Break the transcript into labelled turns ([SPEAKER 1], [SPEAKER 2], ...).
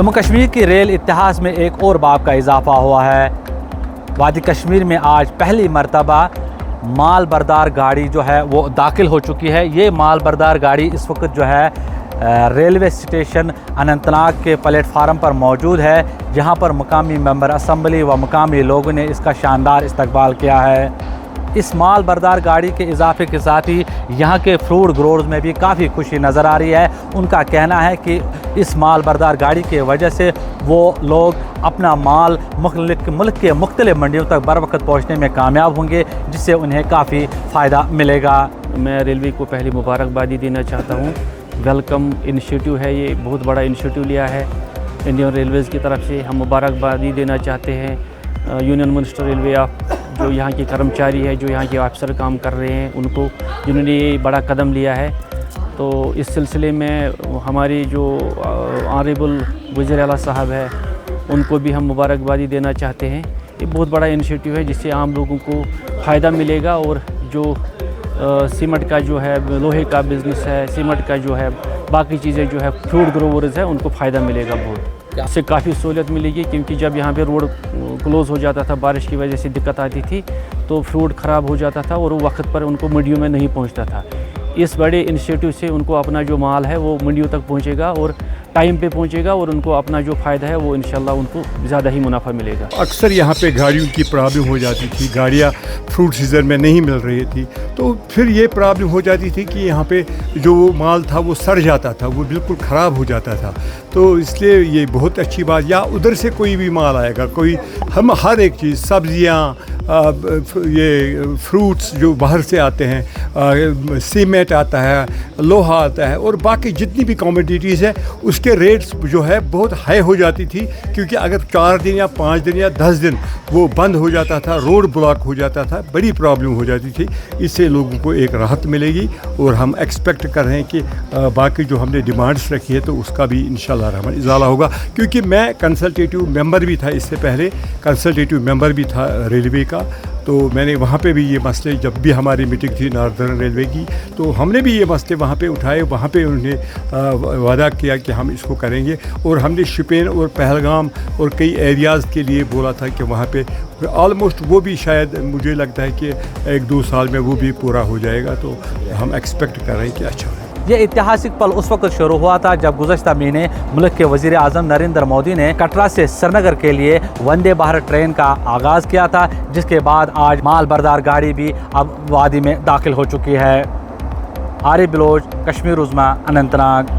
[SPEAKER 1] जम्मू कश्मीर की रेल इतिहास में एक और बाब का इजाफा हुआ है। वादी कश्मीर में आज पहली मरतबा माल बरदार गाड़ी जो है वो दाखिल हो चुकी है। ये माल बरदार गाड़ी इस वक्त जो है रेलवे स्टेशन अनंतनाग के प्लेटफार्म पर मौजूद है, जहां पर मुकामी मेंबर असम्बली व मुकामी लोगों ने इसका शानदार इस्तकबाल किया है। इस माल बरदार गाड़ी के इजाफे के साथ ही यहाँ के फ्रूट ग्रोवर्स में भी काफ़ी खुशी नज़र आ रही है। उनका कहना है कि इस माल बरदार गाड़ी की वजह से वो लोग अपना माल मुल्क के मुख्तलिफ मंडियों तक बर वक्त पहुँचने में कामयाब होंगे, जिससे उन्हें काफ़ी फ़ायदा मिलेगा।
[SPEAKER 2] मैं रेलवे को पहली मुबारकबादी देना चाहता हूँ। वेलकम इनिशिएटिव है, ये बहुत बड़ा इनिशिएटिव लिया है इंडियन रेलवेज़ की तरफ से। हम मुबारकबादी देना चाहते हैं यूनियन मिनिस्टर रेलवे ऑफ, जो यहाँ के कर्मचारी है, जो यहाँ के अफसर काम कर रहे हैं, उनको, जिन्होंने ये बड़ा कदम लिया है। तो इस सिलसिले में हमारी जो ऑनरेबल वज़ीर आला साहब है, उनको भी हम मुबारकबादी देना चाहते हैं। ये बहुत बड़ा इनिशिएटिव है, जिससे आम लोगों को फ़ायदा मिलेगा और जो सीमेंट का जो है, लोहे का बिज़नेस है, सीमेंट का जो है, बाकी चीज़ें जो है, फ्रूट ग्रोवर्स है, उनको फ़ायदा मिलेगा बहुत। इससे काफ़ी सहूलियत मिलेगी, क्योंकि जब यहाँ पे रोड क्लोज़ हो जाता था, बारिश की वजह से दिक्कत आती थी, तो फ्रूट ख़राब हो जाता था और वो वक्त पर उनको मंडियों में नहीं पहुँचता था। इस बड़े इनिशिएटिव से उनको अपना जो माल है वो मंडियों तक पहुँचेगा और टाइम पे पहुँचेगा, और उनको अपना जो फ़ायदा है वो इंशाल्लाह उनको ज़्यादा ही मुनाफा मिलेगा।
[SPEAKER 3] अक्सर यहाँ पे गाड़ियों की प्रॉब्लम हो जाती थी, गाड़ियाँ फ्रूट सीज़न में नहीं मिल रही थी, तो फिर ये प्रॉब्लम हो जाती थी कि यहाँ पे जो माल था वो सड़ जाता था, वो बिल्कुल ख़राब हो जाता था। तो इसलिए ये बहुत अच्छी बात, या उधर से कोई भी माल आएगा, कोई हम हर एक चीज़, सब्ज़ियाँ, ये फ्रूट्स जो बाहर से आते हैं, सीमेंट आता है, लोहा आता है, और बाकी जितनी भी कमोडिटीज़ है उसके रेट्स जो है बहुत हाई हो जाती थी, क्योंकि अगर 4 दिन या 5 दिन या 10 दिन वो बंद हो जाता था, रोड ब्लॉक हो जाता था, बड़ी प्रॉब्लम हो जाती थी। इससे लोगों को एक राहत मिलेगी, और हम एक्सपेक्ट कर रहे हैं कि बाकी जो हमने डिमांड्स रखी है तो उसका भी इंशाल्लाह रहमान इजाला होगा। क्योंकि मैं कंसल्टेटिव मेंबर भी था, इससे पहले कंसल्टेटिव मेंबर भी था रेलवे का, तो मैंने वहाँ पे भी ये मसले, जब भी हमारी मीटिंग थी नॉर्दर्न रेलवे की, तो हमने भी ये मसले वहाँ पे उठाए। वहाँ पे उन्होंने वादा किया कि हम इसको करेंगे, और हमने शिपेन और पहलगाम और कई एरियाज़ के लिए बोला था कि वहाँ पे ऑलमोस्ट वो भी शायद मुझे लगता है कि 1-2 साल में वो भी पूरा हो जाएगा। तो हम एक्सपेक्ट कर रहे हैं कि अच्छा है।
[SPEAKER 1] ये ऐतिहासिक पल उस वक्त शुरू हुआ था जब गुज़श्ता महीने मुल्क के वज़ीर आज़म नरेंद्र मोदी ने कटरा से श्रीनगर के लिए वंदे भारत ट्रेन का आगाज़ किया था, जिसके बाद आज माल बरदार गाड़ी भी अब वादी में दाखिल हो चुकी है। आरिफ बलोच, कश्मीर उज़्मा, अनंतनाग।